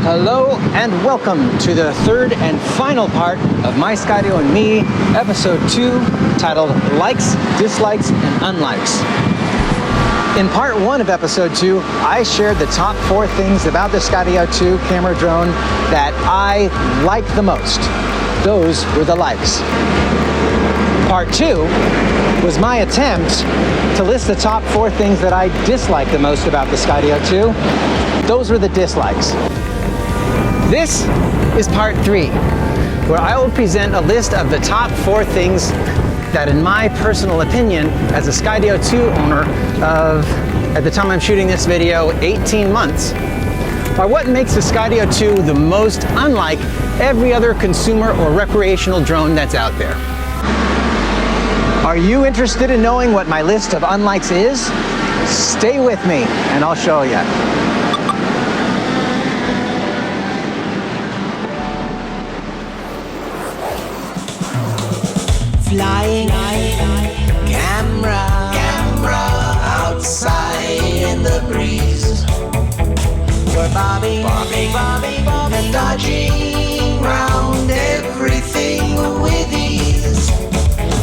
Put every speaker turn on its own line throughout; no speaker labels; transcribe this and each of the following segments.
Hello and welcome to the third and final part of My Skydio and Me, episode 2, titled Likes, Dislikes, and Unlikes. In part 1 of episode 2, I shared the top 4 things about the Skydio 2 camera drone that I like the most. Those were the likes. Part 2 was my attempt to list the top 4 things that I dislike the most about the Skydio 2. Those were the dislikes. This is part 3, where I will present a list of the top 4 things that, in my personal opinion, as a Skydio 2 owner of, at the time I'm shooting this video, 18 months, are what makes the Skydio 2 the most unlike every other consumer or recreational drone that's out there. Are you interested in knowing what my list of unlikes is? Stay with me and I'll show you.
Flying camera outside in the breeze. We're bobbing and dodging round everything with ease.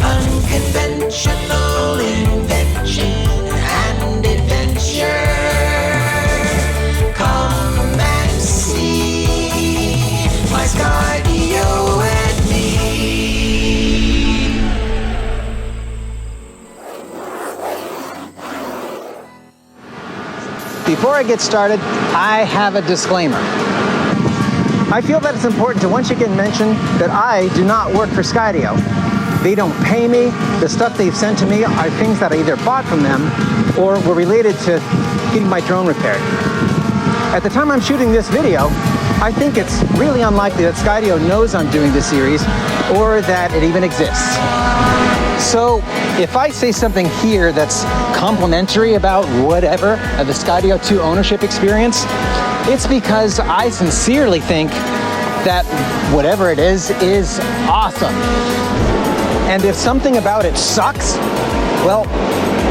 Unconventional invention and adventure. Come and see my Skydio and me.
Before I get started, I have a disclaimer. I feel that it's important to once again mention that I do not work for Skydio. They don't pay me. The stuff they've sent to me are things that I either bought from them or were related to getting my drone repaired. At the time I'm shooting this video, I think it's really unlikely that Skydio knows I'm doing this series or that it even exists. So if I say something here that's complimentary about whatever of the Skydio 2 ownership experience, it's because I sincerely think that whatever it is awesome. And if something about it sucks, well,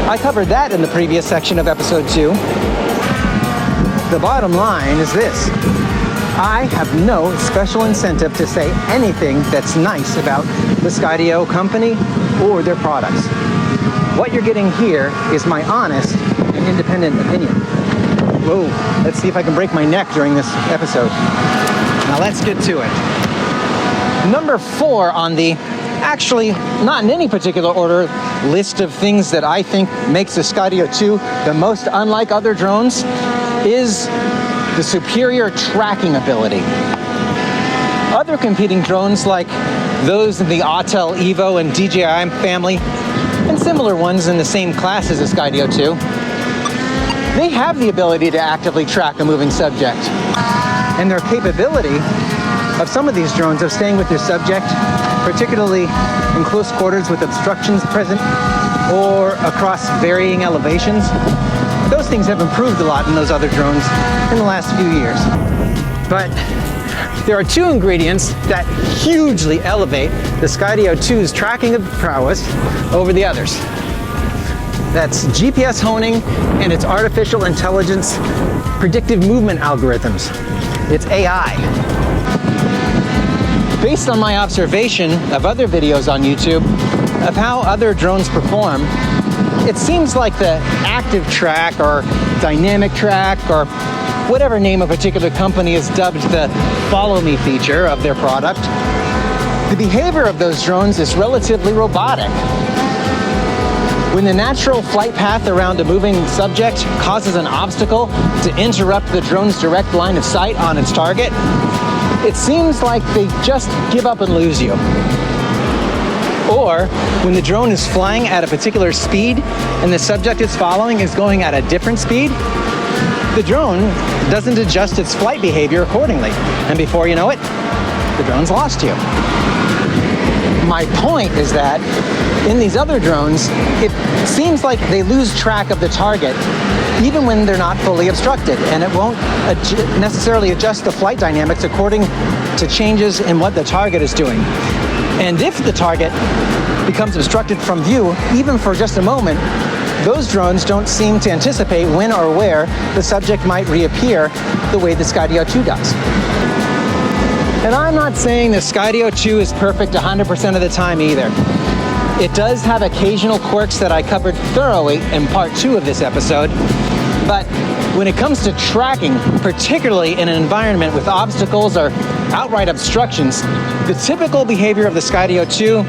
I covered that in the previous section of episode 2. The bottom line is this. I have no special incentive to say anything that's nice about the Skydio company or their products. What you're getting here is my honest and independent opinion. Whoa, let's see if I can break my neck during this episode. Now let's get to it. Number 4 on the, actually not in any particular order, list of things that I think makes the Skydio 2 the most unlike other drones is the superior tracking ability. Other competing drones like those in the Autel Evo and DJI family, and similar ones in the same class as the Skydio 2, they have the ability to actively track a moving subject. And their capability of some of these drones of staying with their subject, particularly in close quarters with obstructions present or across varying elevations, those things have improved a lot in those other drones in the last few years. But there are 2 ingredients that hugely elevate the Skydio 2's tracking of prowess over the others. That's GPS honing and its artificial intelligence predictive movement algorithms. It's AI. Based on my observation of other videos on YouTube of how other drones perform, it seems like the active track or dynamic track or whatever name a particular company has dubbed the follow me feature of their product, the behavior of those drones is relatively robotic. When the natural flight path around a moving subject causes an obstacle to interrupt the drone's direct line of sight on its target, it seems like they just give up and lose you. Or when the drone is flying at a particular speed and the subject it's following is going at a different speed, the drone doesn't adjust its flight behavior accordingly. And before you know it, the drone's lost you. My point is that in these other drones, it seems like they lose track of the target even when they're not fully obstructed, and it won't necessarily adjust the flight dynamics according to changes in what the target is doing. And if the target becomes obstructed from view, even for just a moment, those drones don't seem to anticipate when or where the subject might reappear the way the Skydio 2 does. And I'm not saying the Skydio 2 is perfect 100% of the time either. It does have occasional quirks that I covered thoroughly in part 2 of this episode, but when it comes to tracking, particularly in an environment with obstacles or outright obstructions, the typical behavior of the Skydio 2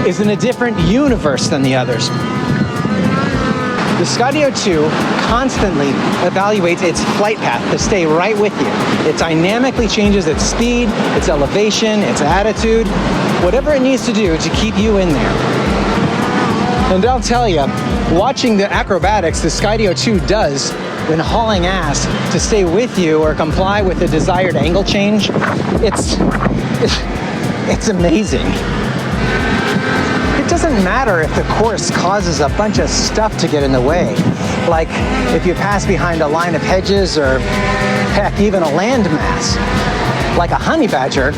is in a different universe than the others. The Skydio 2 constantly evaluates its flight path to stay right with you. It dynamically changes its speed, its elevation, its attitude, whatever it needs to do to keep you in there. And I'll tell you, watching the acrobatics the Skydio 2 does when hauling ass to stay with you or comply with the desired angle change, it's amazing. It doesn't matter if the course causes a bunch of stuff to get in the way, like if you pass behind a line of hedges or, heck, even a landmass. Like a honey badger,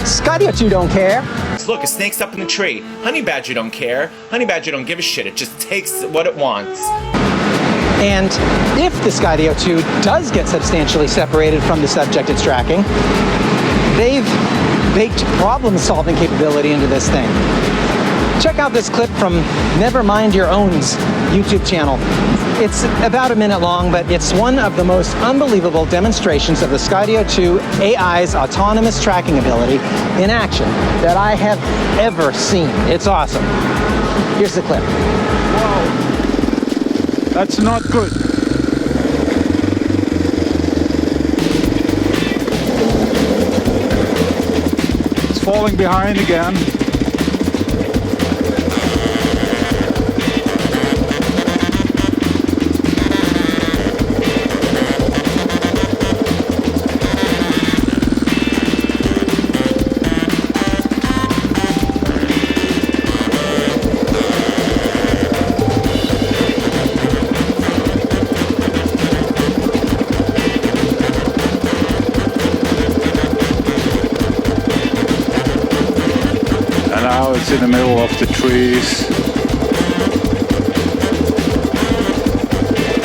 Skydio 2 don't care.
Look, a snake's up in the tree. Honey badger don't care. Honey badger don't give a shit. It just takes what it wants.
And if the Skydio 2 does get substantially separated from the subject it's tracking, they've baked problem-solving capability into this thing. Check out this clip from Never Mind Your Own's YouTube channel. It's about a minute long, but it's one of the most unbelievable demonstrations of the Skydio 2 AI's autonomous tracking ability in action that I have ever seen. It's awesome. Here's the clip.
Wow. That's not good. It's falling behind again. Now it's in the middle of the trees.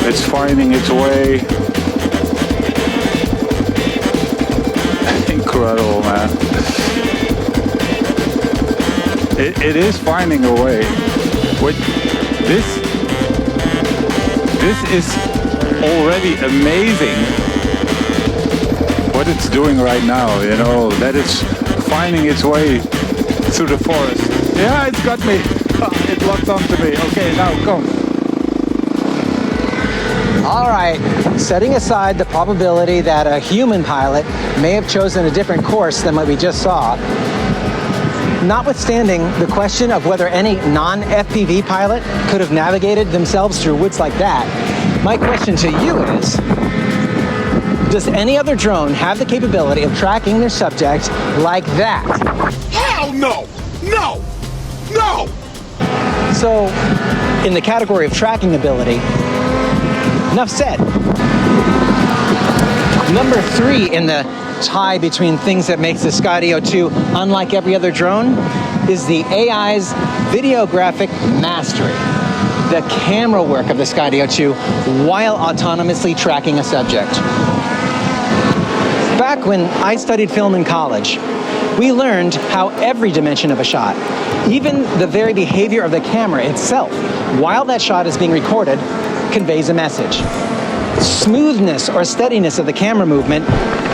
It's finding its way. Incredible, man. It is finding a way. Wait, this is already amazing what it's doing right now, you know, that it's finding its way through the forest. Yeah, it's got me. It locked onto me. Okay, now come.
All right, setting aside the probability that a human pilot may have chosen a different course than what we just saw, notwithstanding the question of whether any non-FPV pilot could have navigated themselves through woods like that, my question to you is, does any other drone have the capability of tracking their subject like that?
Hell no! No! No!
So, in the category of tracking ability, enough said. Number 3 in the tie between things that makes the Skydio 2 unlike every other drone is the AI's videographic mastery. The camera work of the Skydio 2 while autonomously tracking a subject. Back when I studied film in college, we learned how every dimension of a shot, even the very behavior of the camera itself, while that shot is being recorded, conveys a message. Smoothness or steadiness of the camera movement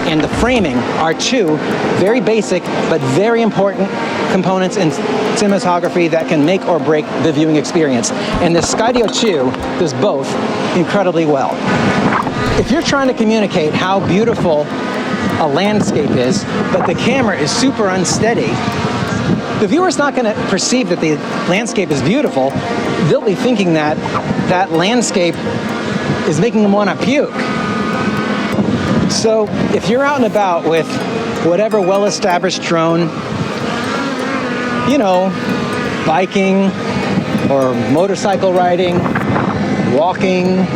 and the framing are two very basic but very important components in cinematography that can make or break the viewing experience. And the Skydio 2 does both incredibly well. If you're trying to communicate how beautiful a landscape is, but the camera is super unsteady, the viewer's not going to perceive that the landscape is beautiful. They'll be thinking that that landscape is making them want to puke. So if you're out and about with whatever well-established drone, you know, biking or motorcycle riding, walking,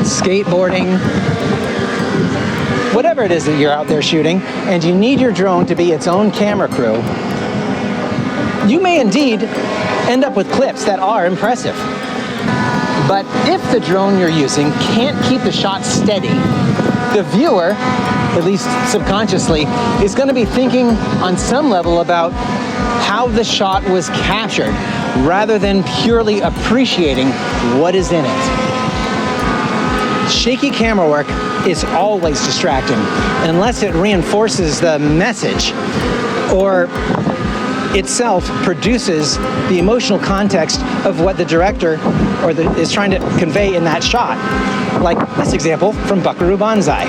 skateboarding, whatever it is that you're out there shooting, and you need your drone to be its own camera crew, you may indeed end up with clips that are impressive. But if the drone you're using can't keep the shot steady, the viewer, at least subconsciously, is going to be thinking on some level about how the shot was captured, rather than purely appreciating what is in it. Shaky camera work is always distracting, unless it reinforces the message or itself produces the emotional context of what the director is trying to convey in that shot. Like this example from Buckaroo Banzai.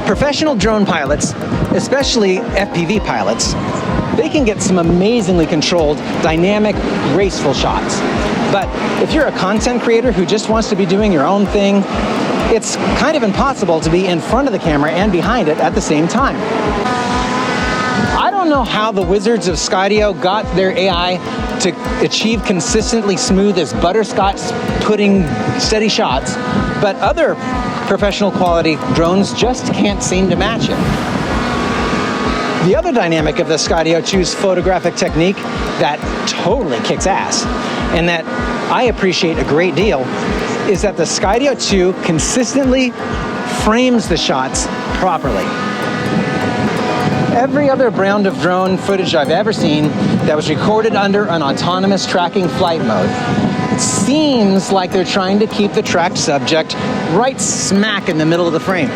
Professional drone pilots, especially FPV pilots, they can get some amazingly controlled, dynamic, graceful shots. But if you're a content creator who just wants to be doing your own thing, it's kind of impossible to be in front of the camera and behind it at the same time. I don't know how the wizards of Skydio got their AI to achieve consistently smooth as butterscotch pudding steady shots, but other professional quality drones just can't seem to match it. The other dynamic of the Skydio 2's photographic technique that totally kicks ass, and that I appreciate a great deal, is that the Skydio 2 consistently frames the shots properly. Every other brand of drone footage I've ever seen that was recorded under an autonomous tracking flight mode seems like they're trying to keep the tracked subject right smack in the middle of the frame.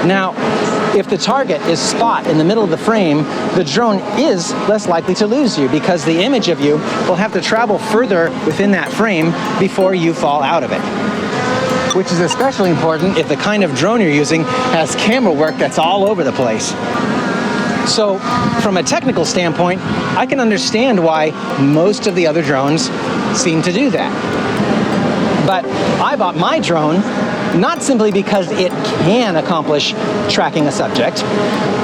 Now, if the target is spot in the middle of the frame, the drone is less likely to lose you because the image of you will have to travel further within that frame before you fall out of it. Which is especially important if the kind of drone you're using has camera work that's all over the place. So, from a technical standpoint, I can understand why most of the other drones seem to do that. But I bought my drone not simply because it can accomplish tracking a subject.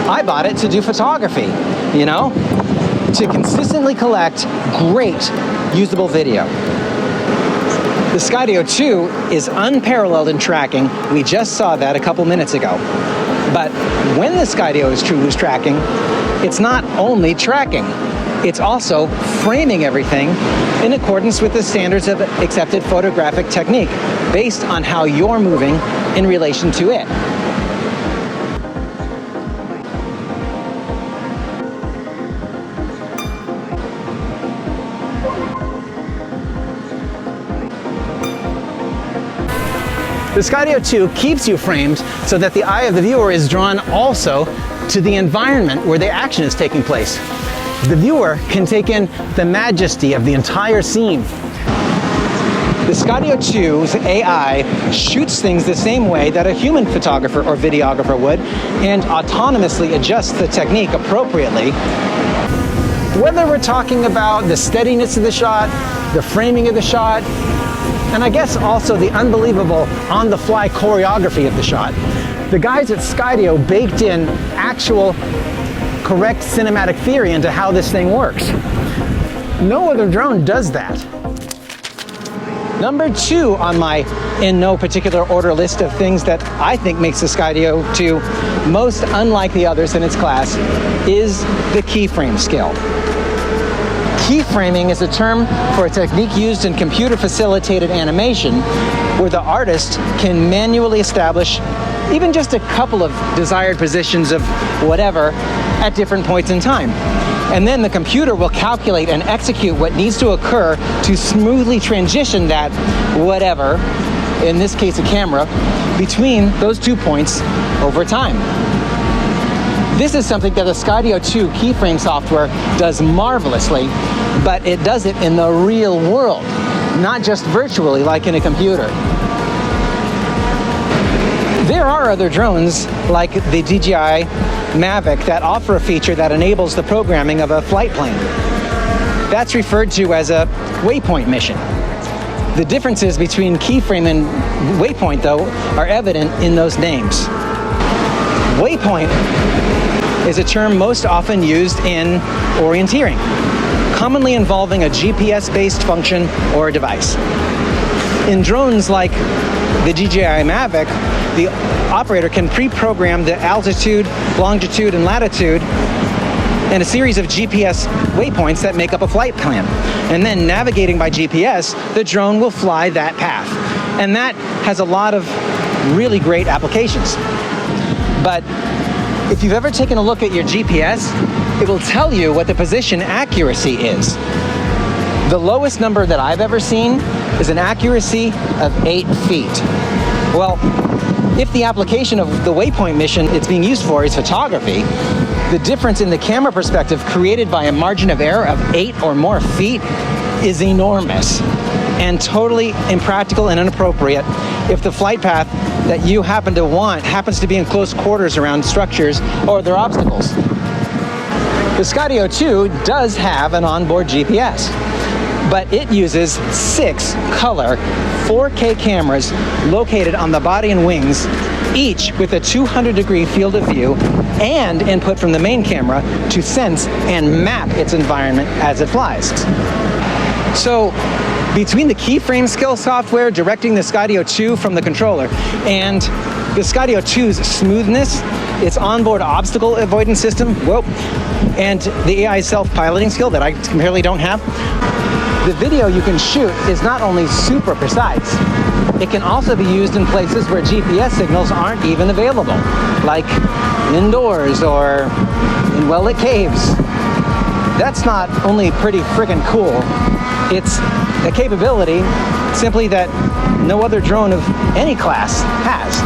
I bought it to do photography, you know? To consistently collect great usable video. The Skydio 2 is unparalleled in tracking. We just saw that a couple minutes ago. But when the Skydio is true tracking, it's not only tracking, it's also framing everything in accordance with the standards of accepted photographic technique, based on how you're moving in relation to it. The Skydio 2 keeps you framed so that the eye of the viewer is drawn also to the environment where the action is taking place. The viewer can take in the majesty of the entire scene. The Skydio 2's AI shoots things the same way that a human photographer or videographer would, and autonomously adjusts the technique appropriately. Whether we're talking about the steadiness of the shot, the framing of the shot, and I guess also the unbelievable on-the-fly choreography of the shot, the guys at Skydio baked in actual correct cinematic theory into how this thing works. No other drone does that. Number 2 on my in no particular order list of things that I think makes the Skydio 2 most unlike the others in its class is the keyframe skill. Keyframing is a term for a technique used in computer-facilitated animation where the artist can manually establish even just a couple of desired positions of whatever at different points in time. And then the computer will calculate and execute what needs to occur to smoothly transition that whatever, in this case a camera, between those 2 points over time. This is something that the Skydio 2 keyframe software does marvelously, but it does it in the real world, not just virtually like in a computer. There are other drones like the DJI Mavic that offer a feature that enables the programming of a flight plane. That's referred to as a waypoint mission. The differences between keyframe and waypoint, though, are evident in those names. Waypoint is a term most often used in orienteering, commonly involving a GPS-based function or a device. In drones like the DJI Mavic, the operator can pre-program the altitude, longitude, and latitude and a series of GPS waypoints that make up a flight plan. And then navigating by GPS, the drone will fly that path. And that has a lot of really great applications. But if you've ever taken a look at your GPS, it will tell you what the position accuracy is. The lowest number that I've ever seen is an accuracy of 8 feet. Well, if the application of the waypoint mission it's being used for is photography, the difference in the camera perspective created by a margin of error of 8 or more feet is enormous and totally impractical and inappropriate if the flight path that you happen to want happens to be in close quarters around structures or their obstacles. The Skydio 2 does have an onboard GPS, but it uses 6 color 4K cameras located on the body and wings, each with a 200-degree field of view and input from the main camera to sense and map its environment as it flies. So, between the keyframe skill software directing the Skydio 2 from the controller and the Skydio 2's smoothness, its onboard obstacle avoidance system, and the AI self-piloting skill that I clearly don't have, the video you can shoot is not only super precise, it can also be used in places where GPS signals aren't even available, like indoors or in well-lit caves. That's not only pretty friggin' cool, it's a capability simply that no other drone of any class has.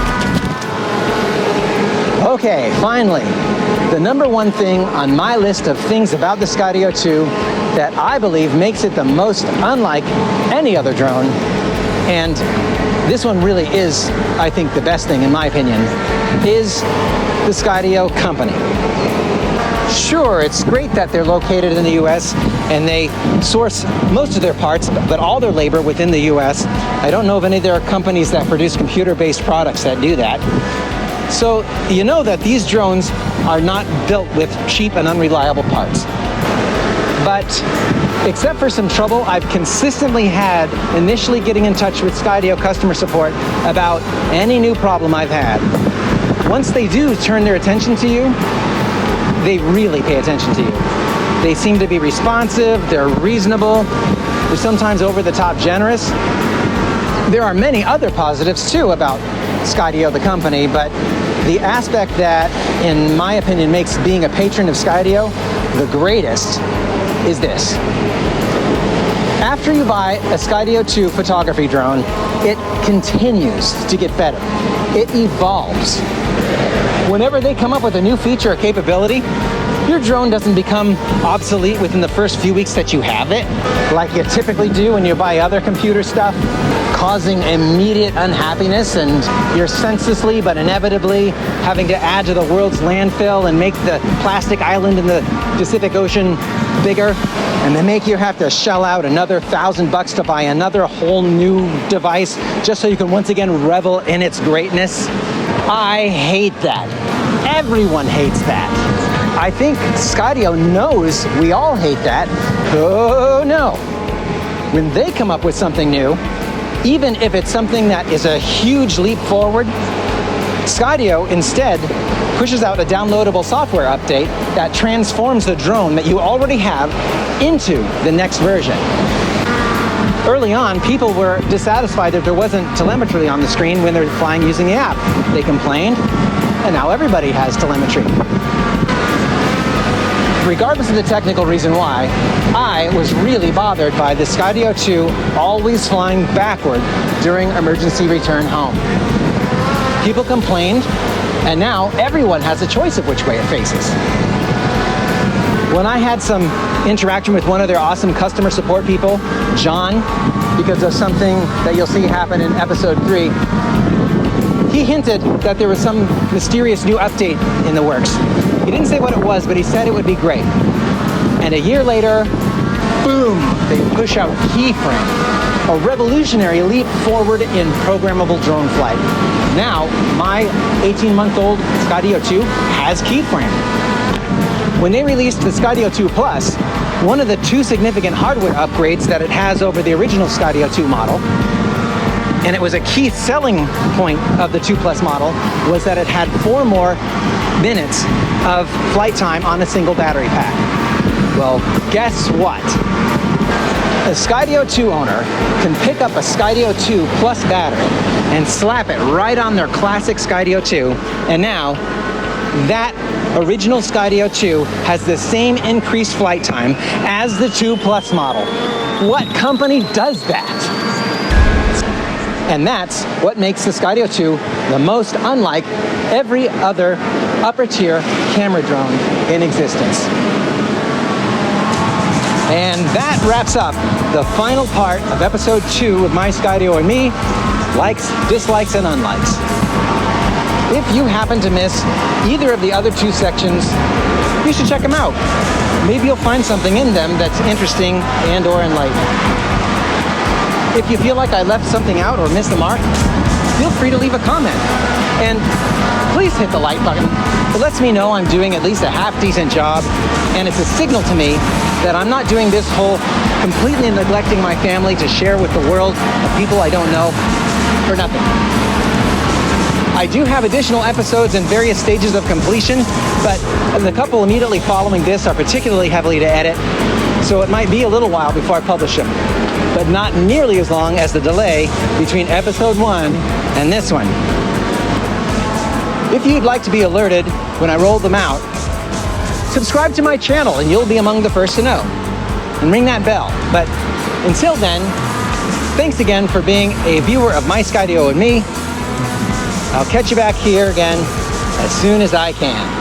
Okay, finally, the number one thing on my list of things about the Skydio 2 that I believe makes it the most unlike any other drone, and this one really is, I think, the best thing in my opinion, is the Skydio company. Sure, it's great that they're located in the US and they source most of their parts, but all their labor within the US. I don't know of any of their companies that produce computer-based products that do that. So you know that these drones are not built with cheap and unreliable parts. But except for some trouble I've consistently had initially getting in touch with Skydio customer support about any new problem I've had, once they do turn their attention to you, they really pay attention to you. They seem to be responsive, they're reasonable, they're sometimes over-the-top generous. There are many other positives too about Skydio the company, but the aspect that, in my opinion, makes being a patron of Skydio the greatest is this. After you buy a Skydio 2 photography drone, it continues to get better. It evolves. Whenever they come up with a new feature or capability, your drone doesn't become obsolete within the first few weeks that you have it, like you typically do when you buy other computer stuff, causing immediate unhappiness, and you're senselessly but inevitably having to add to the world's landfill and make the plastic island in the Pacific Ocean bigger, and they make you have to shell out another $1,000 to buy another whole new device just so you can once again revel in its greatness. I hate that. Everyone hates that. I think Skydio knows we all hate that. Oh no. When they come up with something new, even if it's something that is a huge leap forward, Skydio instead pushes out a downloadable software update that transforms the drone that you already have into the next version. Early on, people were dissatisfied that there wasn't telemetry on the screen when they're flying using the app. They complained, and now everybody has telemetry. Regardless of the technical reason why, I was really bothered by the Skydio 2 always flying backward during emergency return home. People complained, and now everyone has a choice of which way it faces. When I had some interaction with one of their awesome customer support people, John, because of something that you'll see happen in episode 3, he hinted that there was some mysterious new update in the works. He didn't say what it was, but he said it would be great. And a year later, boom, they push out Keyframe, a revolutionary leap forward in programmable drone flight. Now, my 18-month-old Skydio 2 has Keyframe. When they released the Skydio 2 Plus, One of the two significant hardware upgrades that it has over the original Skydio 2 model, and it was a key selling point of the 2 Plus model, was that it had 4 more minutes of flight time on a single battery pack. Well, guess what? A Skydio 2 owner can pick up a Skydio 2 Plus battery and slap it right on their classic Skydio 2, and now that original Skydio 2 has the same increased flight time as the 2 Plus model. What company does that? And that's what makes the Skydio 2 the most unlike every other upper tier camera drone in existence. And that wraps up the final part of episode 2 of My Skydio and Me, likes, dislikes, and unlikes. If you happen to miss either of the other 2 sections, you should check them out. Maybe you'll find something in them that's interesting and or enlightening. If you feel like I left something out or missed the mark, feel free to leave a comment. And please hit the like button. It lets me know I'm doing at least a half-decent job, and it's a signal to me that I'm not doing this whole completely neglecting my family to share with the world of people I don't know for nothing. I do have additional episodes in various stages of completion, but the couple immediately following this are particularly heavily to edit, so it might be a little while before I publish them, but not nearly as long as the delay between episode 1 and this one. If you'd like to be alerted when I roll them out, subscribe to my channel and you'll be among the first to know. And ring that bell. But until then, thanks again for being a viewer of My Skydio and Me. I'll catch you back here again as soon as I can.